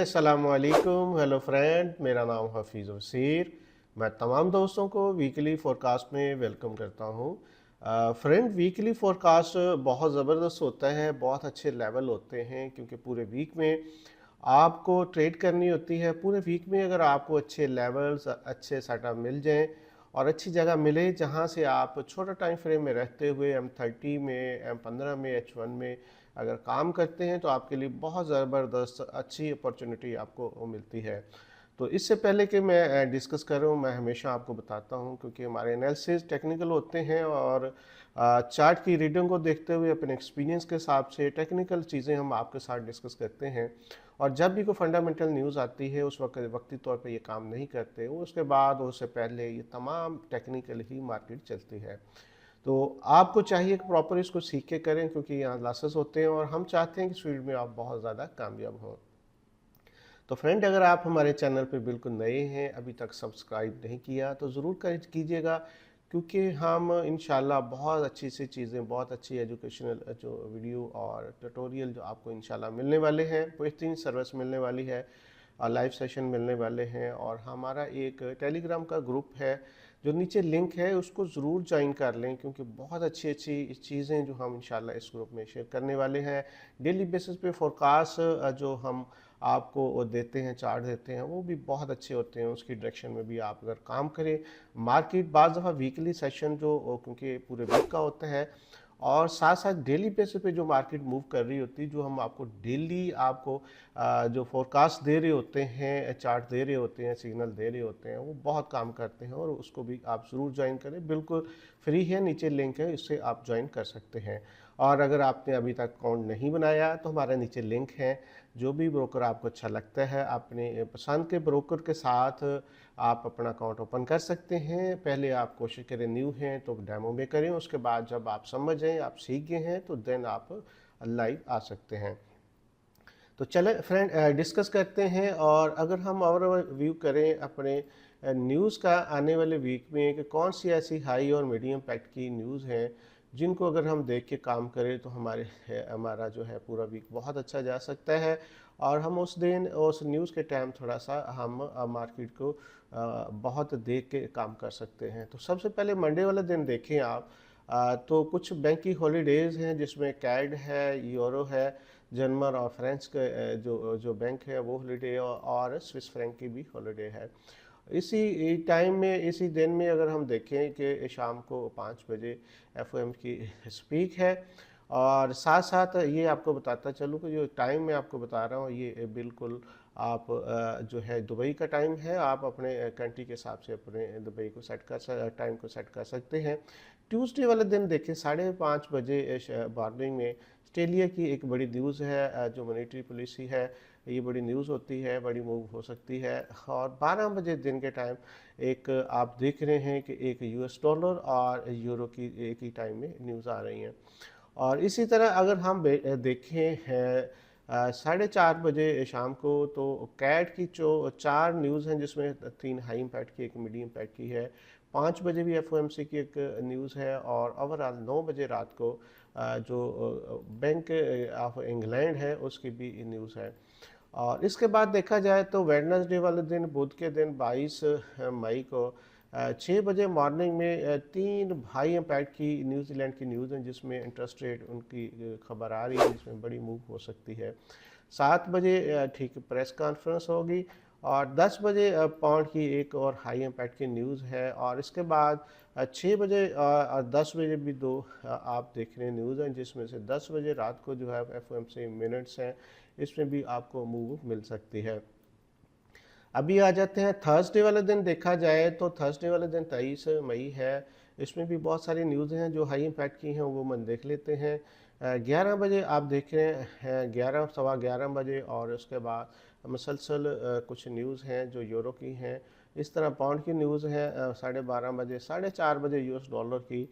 अस्सलाम वालेकुम। Hello friend, मेरा नाम हफीज़ वसीर। मैं तमाम दोस्तों को वीकली फोरकास्ट में वेलकम करता हूँ। फ्रेंड, वीकली फोरकास्ट बहुत ज़बरदस्त होता है, बहुत अच्छे लेवल होते हैं क्योंकि पूरे वीक में आपको ट्रेड करनी होती है। पूरे वीक में अगर आपको अच्छे लेवल्स, अच्छे सेटअप मिल जाएं और अच्छी जगह मिले जहां से आप छोटा टाइम फ्रेम में रहते हुए M30 में, M15 में, H1 में अगर काम करते हैं तो आपके लिए बहुत ज़बरदस्त अच्छी अपॉर्चुनिटी आपको मिलती है। तो इससे पहले कि मैं डिस्कस करूं, मैं हमेशा आपको बताता हूं क्योंकि हमारे एनालिसिस टेक्निकल होते हैं और चार्ट की रीडिंग को देखते हुए अपने एक्सपीरियंस के हिसाब से टेक्निकल चीज़ें हम आपके साथ डिस्कस करते हैं। और जब भी कोई फंडामेंटल न्यूज़ आती है उस वक्त वक्ती तौर पे ये काम नहीं करते, उसके बाद उससे पहले ये तमाम टेक्निकल ही मार्केट चलती है। तो आपको चाहिए कि प्रॉपर इसको सीख के करें क्योंकि यहाँ लॉसेस होते हैं और हम चाहते हैं कि इस फील्ड में आप बहुत ज़्यादा कामयाब हों। तो फ्रेंड, अगर आप हमारे चैनल पर बिल्कुल नए हैं, अभी तक सब्सक्राइब नहीं किया तो ज़रूर कर कीजिएगा क्योंकि हम इंशाल्लाह बहुत अच्छी सी चीज़ें, बहुत अच्छी एजुकेशनल जो वीडियो और ट्यूटोरियल जो आपको इंशाल्लाह मिलने वाले हैं, बेहतरीन सर्विस मिलने वाली है, लाइव सेशन मिलने वाले हैं। और हमारा एक टेलीग्राम का ग्रुप है जो नीचे लिंक है, उसको ज़रूर ज्वाइन कर लें क्योंकि बहुत अच्छी अच्छी चीज़ें जो हम इंशाल्लाह इस ग्रुप में शेयर करने वाले हैं। डेली बेसिस पे फोरकास्ट जो हम आपको वो देते हैं, चार्ट देते हैं, वो भी बहुत अच्छे होते हैं। उसकी डायरेक्शन में भी आप अगर काम करें, मार्केट बाज़ दफ़ा वीकली सेशन जो क्योंकि पूरे वीक का होता है और साथ साथ डेली बेसिस पे जो मार्केट मूव कर रही होती है, जो हम आपको डेली आपको जो फोरकास्ट दे रहे होते हैं, चार्ट दे रहे होते हैं, सिग्नल दे रहे होते हैं, वो बहुत काम करते हैं और उसको भी आप ज़रूर ज्वाइन करें। बिल्कुल फ्री है, नीचे लिंक है, इससे आप ज्वाइन कर सकते हैं। और अगर आपने अभी तक अकाउंट नहीं बनाया तो हमारे नीचे लिंक है। जो भी ब्रोकर आपको अच्छा लगता है, अपने पसंद के ब्रोकर के साथ आप अपना अकाउंट ओपन कर सकते हैं। पहले आप कोशिश करें, न्यू हैं तो डेमो में करें, उसके बाद जब आप समझ जाएं, आप सीख गए हैं तो देन आप लाइव आ सकते हैं। तो चले फ्रेंड, डिस्कस करते हैं। और अगर हम और व्यू करें अपने न्यूज़ का आने वाले वीक में कि कौन सी ऐसी हाई और मीडियम पैक्ट की न्यूज़ हैं जिनको अगर हम देख के काम करें तो हमारा जो है पूरा वीक बहुत अच्छा जा सकता है। और हम उस दिन उस न्यूज़ के टाइम थोड़ा सा हम मार्केट को बहुत देख के काम कर सकते हैं। तो सबसे पहले मंडे वाला दिन देखें आप, तो कुछ बैंक की हॉलीडेज़ हैं जिसमें कैड है, यूरो है, जर्मन और फ्रेंच के जो जो बैंक है वो हॉलीडे, और स्विस फ्रैंक की भी हॉलीडे है। इसी टाइम में, इसी दिन में अगर हम देखें कि शाम को 5 बजे एफओएम की स्पीक है। और साथ साथ ये आपको बताता चलूँ कि जो टाइम मैं आपको बता रहा हूँ ये बिल्कुल आप जो है दुबई का टाइम है, आप अपने कंट्री के हिसाब से अपने दुबई को टाइम को सेट कर सकते हैं। ट्यूसडे वाले दिन देखें 5:30 बजे मॉर्निंग में ऑस्ट्रेलिया की एक बड़ी न्यूज़ है, जो मॉनेटरी पॉलिसी है, ये बड़ी न्यूज़ होती है, बड़ी मूव हो सकती है। और 12 बजे दिन के टाइम एक आप देख रहे हैं कि एक यूएस डॉलर और यूरो की एक ही टाइम में न्यूज़ आ रही हैं। और इसी तरह अगर हम देखें हैं 4:30 बजे शाम को, तो कैट की जो 4 न्यूज़ हैं जिसमें 3 हाई इम्पैक्ट की, एक मीडियम इम्पैक्ट की है। 5 बजे भी एफओएमसी की एक न्यूज़ है। और ओवरऑल 9 बजे रात को जो बैंक ऑफ इंग्लैंड है उसकी भी न्यूज़ है। और इसके बाद देखा जाए तो वेडनेसडे वाले दिन, बुध के दिन 22 मई को 6 बजे मॉर्निंग में 3 हाई इम्पैक्ट की न्यूजीलैंड की न्यूज़ हैं जिसमें इंटरेस्ट रेट उनकी खबर आ रही है जिसमें बड़ी मूव हो सकती है। 7 बजे ठीक प्रेस कॉन्फ्रेंस होगी। और 10 बजे पाउंड की एक और हाई इम्पैक्ट की न्यूज़ है। और इसके बाद 6 बजे और 10 बजे भी दो आप देख रहे हैं न्यूज़ हैं जिसमें से 10 बजे रात को जो है एफओएमसी मिनट्स हैं, इसमें भी आपको मूव मिल सकती है। अभी आ जाते हैं थर्सडे वाले दिन। देखा जाए तो थर्सडे वाले दिन 23 मई है, इसमें भी बहुत सारी न्यूज़ हैं जो हाई इम्पैक्ट की हैं, वो मन देख लेते हैं। 11 बजे आप देख रहे हैं, 11 सवा 11 बजे। और उसके बाद मुसलसल कुछ न्यूज़ हैं जो यूरो की हैं। इस तरह पाउंड की न्यूज़ है 12:30 बजे। 4:30 बजे यूएस डॉलर की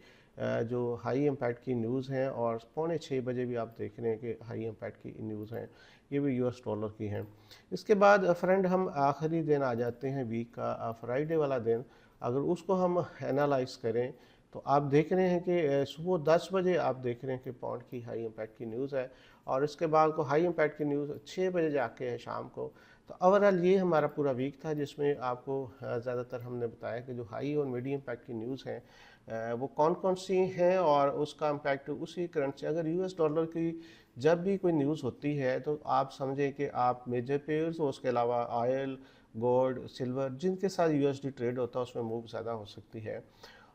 जो हाई इम्पैक्ट की न्यूज़ हैं। और 5:45 बजे भी आप देख रहे हैं कि हाई इम्पैक्ट की न्यूज़ हैं, ये भी यूएस डॉलर की हैं। इसके बाद फ्रेंड हम आखिरी दिन आ जाते हैं वीक का, फ्राइडे वाला दिन। अगर उसको हम एनालाइज करें तो आप देख रहे हैं कि सुबह 10 बजे आप देख रहे हैं कि पाउंड की हाई इम्पैक्ट की न्यूज़ है। और इसके बाद को हाई इम्पैक्ट की न्यूज़ 6 बजे जाके है शाम को। तो ओवरऑल ये हमारा पूरा वीक था जिसमें आपको ज़्यादातर हमने बताया कि जो हाई और मीडियम इम्पैक्ट की न्यूज़ हैं वो कौन कौन सी हैं और उसका इम्पैक्ट उसी करेंसी, अगर यूएस डॉलर की जब भी कोई न्यूज़ होती है तो आप समझें कि आप मेजर पेयर्स और उसके अलावा ऑयल, गोल्ड, सिल्वर जिनके साथ यूएसडी ट्रेड होता है उसमें मूव ज़्यादा हो सकती है।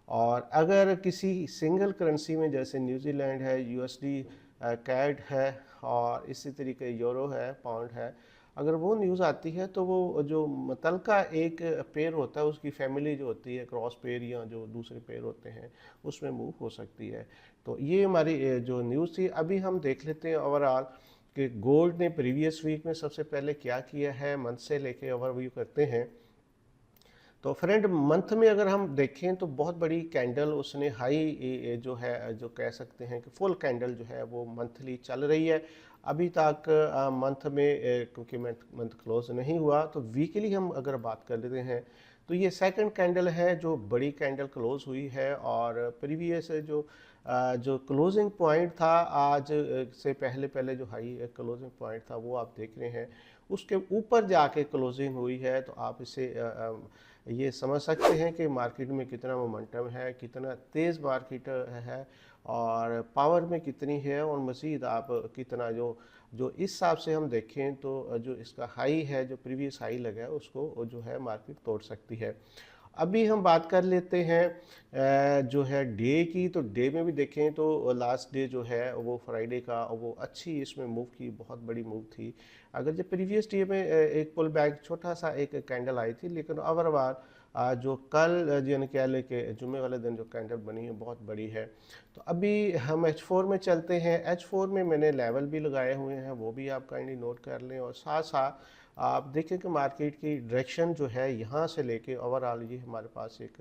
और अगर किसी सिंगल करेंसी में जैसे न्यूजीलैंड है, यूएसडी कैड है और इसी तरीके यूरो है, पाउंड है, अगर वो न्यूज़ आती है तो वो जो मुतलका एक पेयर होता है उसकी फैमिली जो होती है क्रॉस पेयर या जो दूसरे पेयर होते हैं उसमें मूव हो सकती है। तो ये हमारी जो न्यूज़ थी। अभी हम देख लेते हैं ओवरऑल कि गोल्ड ने प्रीवियस वीक में सबसे पहले क्या किया है, मंथ से लेके ओवरव्यू करते हैं। तो फ्रेंड मंथ में अगर हम देखें तो बहुत बड़ी कैंडल उसने हाई जो है, जो कह सकते हैं कि फुल कैंडल जो है वो मंथली चल रही है अभी तक। मंथ में क्योंकि मंथ क्लोज नहीं हुआ तो वीकली हम अगर बात कर लेते हैं तो ये सेकंड कैंडल है जो बड़ी कैंडल क्लोज हुई है। और प्रीवियस जो क्लोजिंग पॉइंट था आज से पहले पहले जो हाई क्लोजिंग पॉइंट था वो आप देख रहे हैं उसके ऊपर जाके क्लोजिंग हुई है। तो आप इसे ये समझ सकते हैं कि मार्केट में कितना मोमेंटम है, कितना तेज़ मार्केट है और पावर में कितनी है और मज़ीद आप कितना जो जो इस हिसाब से हम देखें तो जो इसका हाई है, जो प्रीवियस हाई लगा है उसको जो है मार्केट तोड़ सकती है। अभी हम बात कर लेते हैं जो है डे की। तो डे में भी देखें तो लास्ट डे जो है वो फ्राइडे का वो अच्छी इसमें मूव की, बहुत बड़ी मूव थी। अगर जो प्रीवियस डे में एक पुल बैक छोटा सा एक कैंडल आई थी, लेकिन ओवरऑल जो कल यानी कह लें कि जुम्मे वाले दिन जो कैंडल बनी है बहुत बड़ी है। तो अभी हम H4 में चलते हैं। H4 में मैंने लेवल भी लगाए हुए हैं, वो भी आप काइंडली नोट कर लें। और साथ साथ आप देखें कि मार्केट की डायरेक्शन जो है यहाँ से लेके ओवरऑल ये हमारे पास एक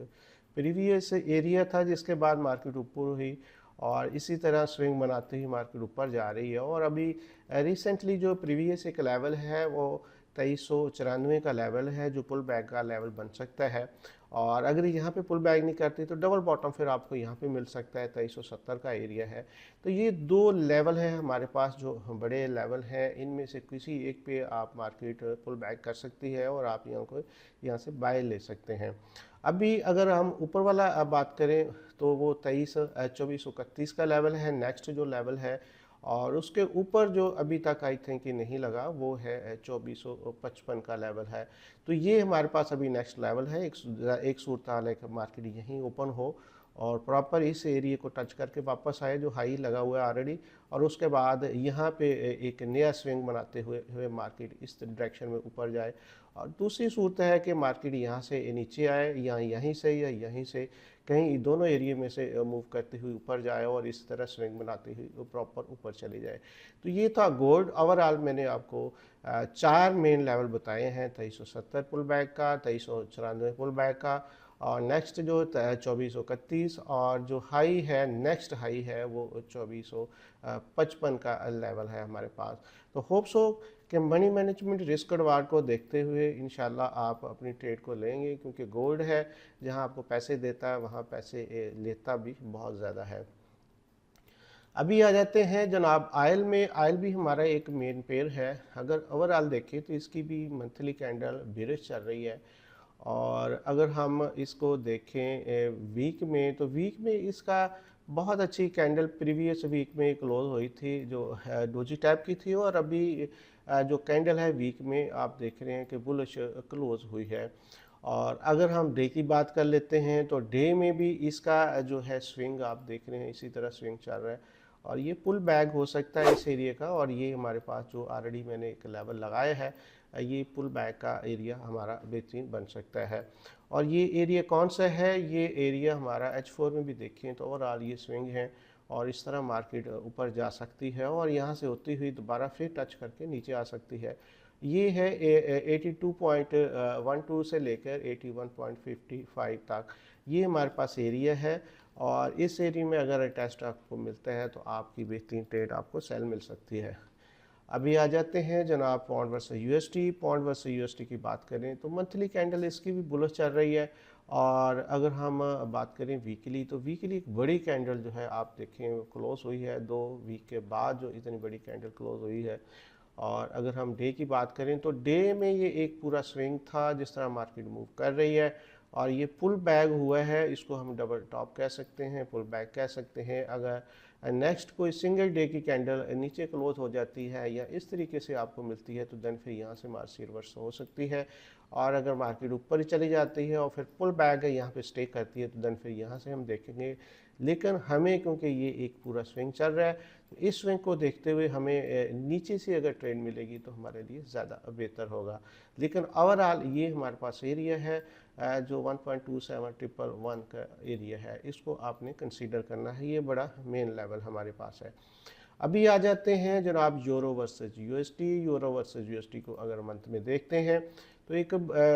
प्रीवियस एरिया था जिसके बाद मार्केट ऊपर हुई और इसी तरह स्विंग बनाते ही मार्केट ऊपर जा रही है। और अभी रिसेंटली जो प्रीवियस एक लेवल है वो 2394 का लेवल है जो पुल बैक का लेवल बन सकता है। और अगर यहाँ पे पुल बैक नहीं करती तो डबल बॉटम फिर आपको यहाँ पे मिल सकता है, 2370 का एरिया है। तो ये दो लेवल है हमारे पास जो बड़े लेवल हैं, इनमें से किसी एक पे आप मार्केट पुल बैक कर सकती है और आप यहाँ से बाय ले सकते हैं। अभी अगर हम ऊपर वाला बात करें तो वो 2431 का लेवल है नेक्स्ट जो लेवल है। और उसके ऊपर जो अभी तक आई थिंक कि नहीं लगा वो है 2455 का लेवल है। तो ये हमारे पास अभी नेक्स्ट लेवल है। एक सूरत हाल है कि मार्केट यहीं ओपन हो और प्रॉपर इस एरिया को टच करके वापस आए जो हाई लगा हुआ है ऑलरेडी, और उसके बाद यहाँ पे एक नया स्विंग बनाते हुए मार्केट इस डायरेक्शन में ऊपर जाए। और दूसरी सूरत है कि मार्केट यहाँ से नीचे आए या यहीं से या यहीं से कहीं दोनों एरिया में से मूव करते हुए ऊपर जाए और इस तरह स्विंग बनाते हुए प्रॉपर ऊपर चले जाए। तो ये था गोल्ड। ओवरऑल मैंने आपको चार मेन लेवल बताए हैं, 2370 पुल बैक का, 2394 पुल बैक का, और नेक्स्ट जो 2431, और जो हाई है नेक्स्ट हाई है वो 2455 का लेवल है हमारे पास। तो होप सो कि मनी मैनेजमेंट रिस्क रिवार्ड को देखते हुए इंशाल्लाह आप अपनी ट्रेड को लेंगे, क्योंकि गोल्ड है जहां आपको पैसे देता है वहां पैसे लेता भी बहुत ज़्यादा है। अभी आ जाते हैं जनाब आयल में। आयल भी हमारा एक मेन पेयर है। अगर ओवरऑल देखें तो इसकी भी मंथली कैंडल बेरिश चल रही है। और अगर हम इसको देखें वीक में तो वीक में इसका बहुत अच्छी कैंडल प्रीवियस वीक में क्लोज हुई थी जो डोजी टाइप की थी। और अभी जो कैंडल है वीक में आप देख रहे हैं कि बुलिश क्लोज हुई है। और अगर हम डे की बात कर लेते हैं तो डे में भी इसका जो है स्विंग आप देख रहे हैं इसी तरह स्विंग चल रहा है और ये पुल बैक हो सकता है इस एरिया का। और ये हमारे पास जो ऑलरेडी मैंने एक लेवल लगाया है ये पुल बैक का एरिया हमारा बेहतरीन बन सकता है। और ये एरिया कौन सा है, ये एरिया हमारा H4 में भी देखें तो ओवरऑल ये स्विंग है और इस तरह मार्केट ऊपर जा सकती है और यहाँ से होती हुई दोबारा फिर टच करके नीचे आ सकती है। ये है 82.12 से लेकर 81.55 तक ये हमारे पास एरिया है। और इस एरिया में अगर टेस्ट आपको मिलता है तो आपकी बेहतरीन ट्रेड आपको सेल मिल सकती है। अभी आ जाते हैं जनाब pound versus USD. Pound versus USD की बात करें तो मंथली कैंडल इसकी भी बुलिश चल रही है। और अगर हम बात करें वीकली, तो वीकली एक बड़ी कैंडल जो है आप देखें क्लोज हुई है 2 वीक के बाद, जो इतनी बड़ी कैंडल क्लोज हुई है। और अगर हम डे की बात करें तो डे में ये एक पूरा स्विंग था जिस तरह मार्केट मूव कर रही है, और ये पुल बैक हुआ है, इसको हम डबल टॉप कह सकते हैं, पुल बैक कह सकते हैं। अगर नेक्स्ट कोई सिंगल डे की कैंडल नीचे क्लोज हो जाती है या इस तरीके से आपको मिलती है तो देन फिर यहाँ से मार्केट रिवर्स हो सकती है। और अगर मार्केट ऊपर ही चली जाती है और फिर पुल बैक है यहाँ पे स्टे करती है तो देन फिर यहाँ से हम देखेंगे। लेकिन हमें क्योंकि ये एक पूरा स्विंग चल रहा है तो इस स्विंग को देखते हुए हमें नीचे से अगर ट्रेंड मिलेगी तो हमारे लिए ज़्यादा बेहतर होगा। लेकिन ओवरऑल ये हमारे पास एरिया है जो 1.2711 का एरिया है, इसको आपने कंसीडर करना है, ये बड़ा मेन लेवल हमारे पास है। अभी आ जाते हैं जनाब euro versus USD. Euro versus USD को अगर मंथ में देखते हैं तो एक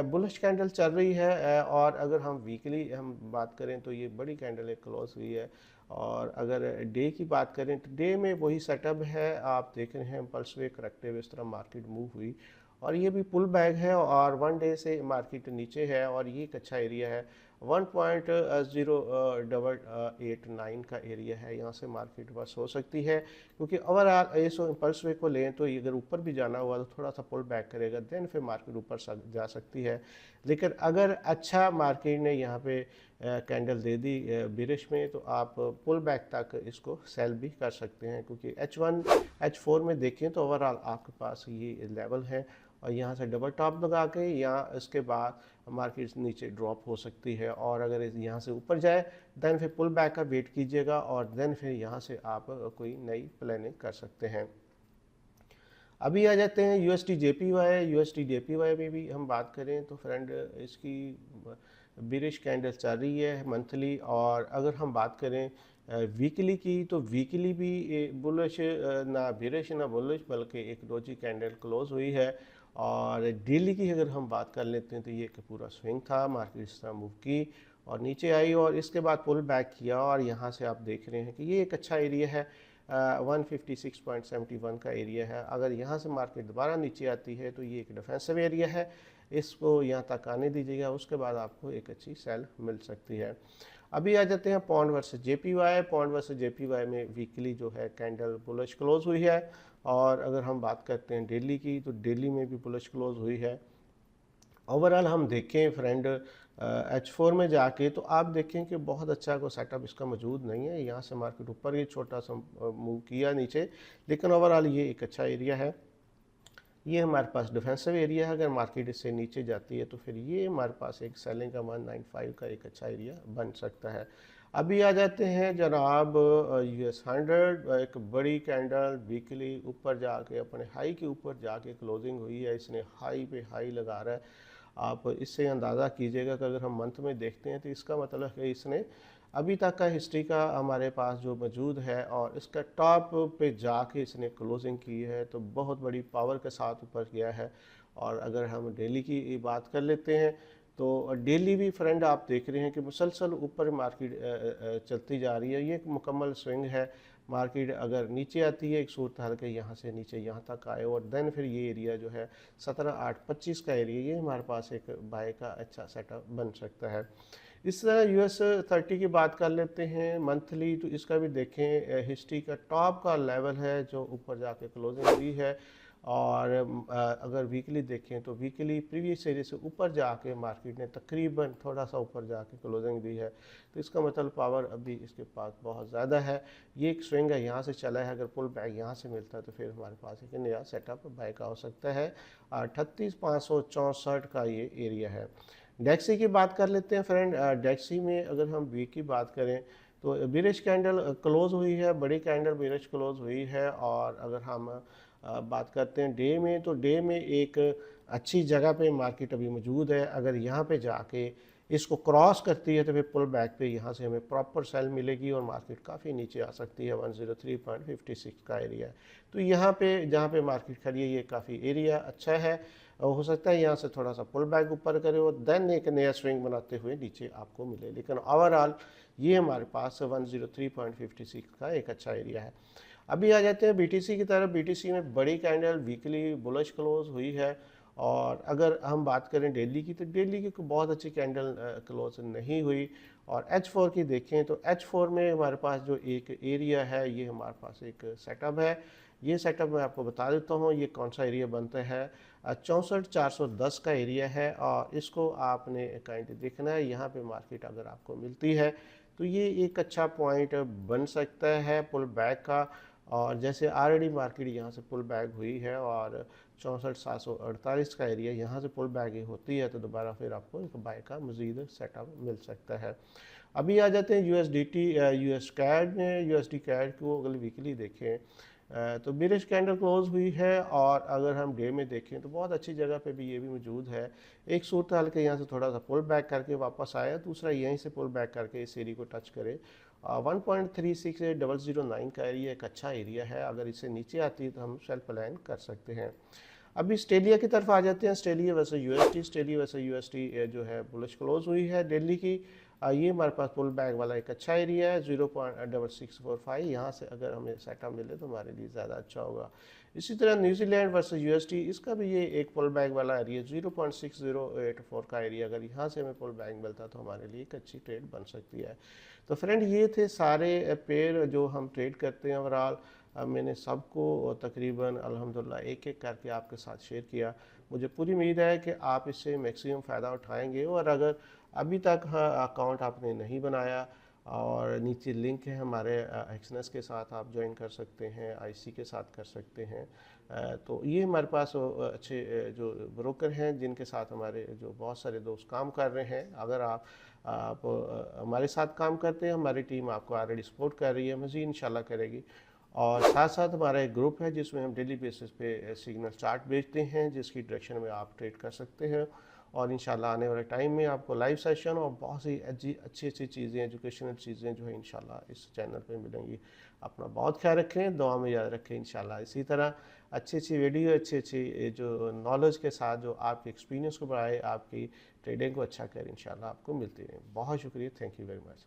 बुलिश कैंडल चल रही है। और अगर हम वीकली हम बात करें तो ये बड़ी कैंडल एक क्लोज हुई है। और अगर डे की बात करें तो डे में वही सेटअप है, आप देख रहे हैं पल्स वे करते हुए इस तरह मार्केट मूव हुई, और ये भी पुल बैक है और 1 डे से मार्केट नीचे है, और ये एक अच्छा एरिया है 1.0889 का एरिया है, यहाँ से मार्केट बस हो सकती है। क्योंकि ओवरऑल इस इम्पल्स वे को लें तो ये अगर ऊपर भी जाना हुआ तो थोड़ा सा पुल बैक करेगा, देन फिर मार्केट ऊपर जा सकती है। लेकिन अगर अच्छा मार्केट ने यहाँ पे कैंडल दे दी बिरिश में तो आप पुल बैक तक इसको सेल भी कर सकते हैं। क्योंकि H1 H4 में देखें तो ओवरऑल आपके पास ये लेवल है, और यहाँ से डबल टॉप लगा के यहाँ इसके बाद मार्केट नीचे ड्रॉप हो सकती है। और अगर यहाँ से ऊपर जाए देन फिर पुल बैक का वेट कीजिएगा, और देन फिर यहाँ से आप कोई नई प्लानिंग कर सकते हैं। अभी आ जाते हैं यूएसडी जेपीवाई। यूएसडी जेपीवाई में भी हम बात करें तो फ्रेंड इसकी बिरिश कैंडल चल रही है मंथली। और अगर हम बात करें वीकली की तो वीकली भी बुलिश, ना बिरिश ना बुलिश, बल्कि एक डोजी कैंडल क्लोज हुई है। और डेली की अगर हम बात कर लेते हैं तो ये एक पूरा स्विंग था, मार्केट इस तरह मूव की और नीचे आई और इसके बाद पुल बैक किया, और यहाँ से आप देख रहे हैं कि ये एक अच्छा एरिया है 156.71 का एरिया है। अगर यहाँ से मार्केट दोबारा नीचे आती है तो ये एक डिफेंसिव एरिया है, इसको यहाँ तक आने दीजिएगा, उसके बाद आपको एक अच्छी सेल मिल सकती है। अभी आ जाते हैं pound versus JPY. Pound versus JPY में वीकली जो है कैंडल बुलिश क्लोज हुई है, और अगर हम बात करते हैं डेली की तो डेली में भी बुलिश क्लोज हुई है। ओवरऑल हम देखें फ्रेंड H4 में जाके तो आप देखें कि बहुत अच्छा कोई सेटअप इसका मौजूद नहीं है। यहाँ से मार्केट ऊपर ये छोटा सा मूव किया नीचे, लेकिन ओवरऑल ये एक अच्छा एरिया है। ये हमारे पास डिफेंसिव एरिया है, अगर मार्केट इससे नीचे जाती है तो फिर ये हमारे पास एक सेलिंग का 195 का एक अच्छा एरिया बन सकता है। अभी आ जाते हैं जनाब US100। एक बड़ी कैंडल वीकली ऊपर जाके अपने हाई के ऊपर जाके क्लोजिंग हुई है, इसने हाई पे हाई लगा रहा है। आप इससे अंदाज़ा कीजिएगा कि अगर हम मंथ में देखते हैं तो इसका मतलब है इसने अभी तक का हिस्ट्री का हमारे पास जो मौजूद है और इसका टॉप पे जाके इसने क्लोजिंग की है, तो बहुत बड़ी पावर के साथ ऊपर गया है। और अगर हम डेली की बात कर लेते हैं तो डेली भी फ्रेंड आप देख रहे हैं कि मुसलसल ऊपर मार्केट चलती जा रही है। ये एक मुकम्मल स्विंग है, मार्केट अगर नीचे आती है एक सूरत हाल के यहाँ से नीचे यहाँ तक आए और देन फिर ये एरिया जो है 17,825 का एरिया, ये हमारे पास एक बाय का अच्छा सेटअप बन सकता है। इस तरह US30 की बात कर लेते हैं मंथली, तो इसका भी देखें हिस्ट्री का टॉप का लेवल है जो ऊपर जाके क्लोजिंग हुई है। और अगर वीकली देखें तो वीकली प्रीवियस एरिया से ऊपर जाके मार्केट ने तकरीबन थोड़ा सा ऊपर जाके क्लोजिंग दी है, तो इसका मतलब पावर अभी इसके पास बहुत ज़्यादा है। ये एक स्विंग है, यहाँ से चला है, अगर पुल बैक यहाँ से मिलता है तो फिर हमारे पास एक नया सेटअप बाय का हो सकता है। 38,564 का ये एरिया है। डेक्सी की बात कर लेते हैं फ्रेंड। डेक्सी में अगर हम वीक की बात करें तो बिरिश कैंडल क्लोज हुई है, बड़ी कैंडल बिरिश क्लोज हुई है। और अगर हम बात करते हैं डे में तो डे में एक अच्छी जगह पे मार्केट अभी मौजूद है। अगर यहाँ पे जाके इसको क्रॉस करती है तो फिर पुल बैक पे यहाँ से हमें प्रॉपर सेल मिलेगी और मार्केट काफ़ी नीचे आ सकती है, 103.56 का एरिया है। तो यहाँ पे जहाँ पे मार्केट खड़ी है ये काफ़ी एरिया अच्छा है, हो सकता है यहाँ से थोड़ा सा पुल बैक ऊपर करे और देन एक नया स्विंग बनाते हुए नीचे आपको मिले, लेकिन ओवरऑल ये हमारे पास 103.56 का एक अच्छा एरिया है। अभी आ जाते हैं बीटीसी की तरफ। बीटीसी में बड़ी कैंडल वीकली बुलिश क्लोज हुई है। और अगर हम बात करें डेली की, तो डेली की कोई बहुत अच्छी कैंडल क्लोज नहीं हुई। और H4 की देखें तो H4 में हमारे पास जो एक एरिया है, ये हमारे पास एक सेटअप है। ये सेटअप मैं आपको बता देता हूँ ये कौन सा एरिया बनता है। 64,410 का एरिया है, और इसको आपने काइंड देखना है। यहाँ पे मार्केट अगर आपको मिलती है तो ये एक अच्छा पॉइंट बन सकता है पुल बैक का। और जैसे ऑलरेडी मार्केट यहाँ से पुल बैक हुई है, और 64,748 का एरिया यहाँ से पुल बैक होती है, तो दोबारा फिर आपको एक बाय का मज़ीद सेटअप मिल सकता है। अभी आ जाते हैं यूएसडीटी यूएस कैड में। यूएसडी कैड को अगर वीकली देखें तो बिरिश कैंडल क्लोज हुई है। और अगर हम डे में देखें तो बहुत अच्छी जगह पे भी ये भी मौजूद है। एक सूरत हाल के यहाँ से थोड़ा सा पुल बैक करके वापस आया, दूसरा यहीं से पुल बैक करके इस एरिया को टच करे। 1.36009 का एरिया एक अच्छा एरिया है। अगर इससे नीचे आती है तो हम सेल प्लान कर सकते हैं। अभी ऑस्ट्रेलिया की तरफ आ जाते हैं। ऑस्ट्रेलिया वैसे यूएसटी, ऑस्ट्रेलिया वैसे यूएसटी जो है बुलिश क्लोज हुई है दिल्ली की। ये हमारे पास पुल बैक वाला एक अच्छा एरिया है 0.6645। यहाँ से अगर हमें सेटअप मिले तो हमारे लिए ज़्यादा अच्छा होगा। इसी तरह न्यूजीलैंड वर्सेस यूएसटी, इसका भी ये एक पुल बैक वाला एरिया 0.6084 का एरिया, अगर यहाँ से हमें पुल बैक मिलता तो हमारे लिए एक अच्छी ट्रेड बन सकती है। तो फ्रेंड ये थे सारे पेयर जो हम ट्रेड करते हैं ओवरऑल। मैंने सबको तकरीबन अल्हम्दुलिल्लाह एक एक करके आपके साथ शेयर किया। मुझे पूरी उम्मीद है कि आप इससे मैक्सिमम फ़ायदा उठाएंगे। और अगर अभी तक अकाउंट आपने नहीं बनाया, और नीचे लिंक है हमारे एक्सनेस के साथ, आप ज्वाइन कर सकते हैं, आईसी के साथ कर सकते हैं। तो ये हमारे पास अच्छे जो ब्रोकर हैं जिनके साथ हमारे जो बहुत सारे दोस्त काम कर रहे हैं। अगर आप हमारे साथ काम करते हैं, हमारी टीम आपको ऑलरेडी सपोर्ट कर रही है, मज़ीद इंशाल्लाह करेगी। और साथ साथ हमारा एक ग्रुप है जिसमें हम डेली बेसिस पे सिग्नल चार्ट बेचते हैं, जिसकी डायरेक्शन में आप ट्रेड कर सकते हैं। और इंशाल्लाह आने वाले टाइम में आपको लाइव सेशन और बहुत सी अच्छी अच्छी चीज़ें, एजुकेशनल चीज़ें जो है इंशाल्लाह इस चैनल पे मिलेंगी। अपना बहुत ख्याल रखें, दुआ में याद रखें। इंशाल्लाह इसी तरह अच्छी अच्छी वीडियो, अच्छी अच्छी जो नॉलेज के साथ जो आपके एक्सपीरियंस को बढ़ाए, आपकी ट्रेडिंग को अच्छा करे, इंशाल्लाह आपको मिलती रहे। बहुत शुक्रिया, थैंक यू वेरी मच।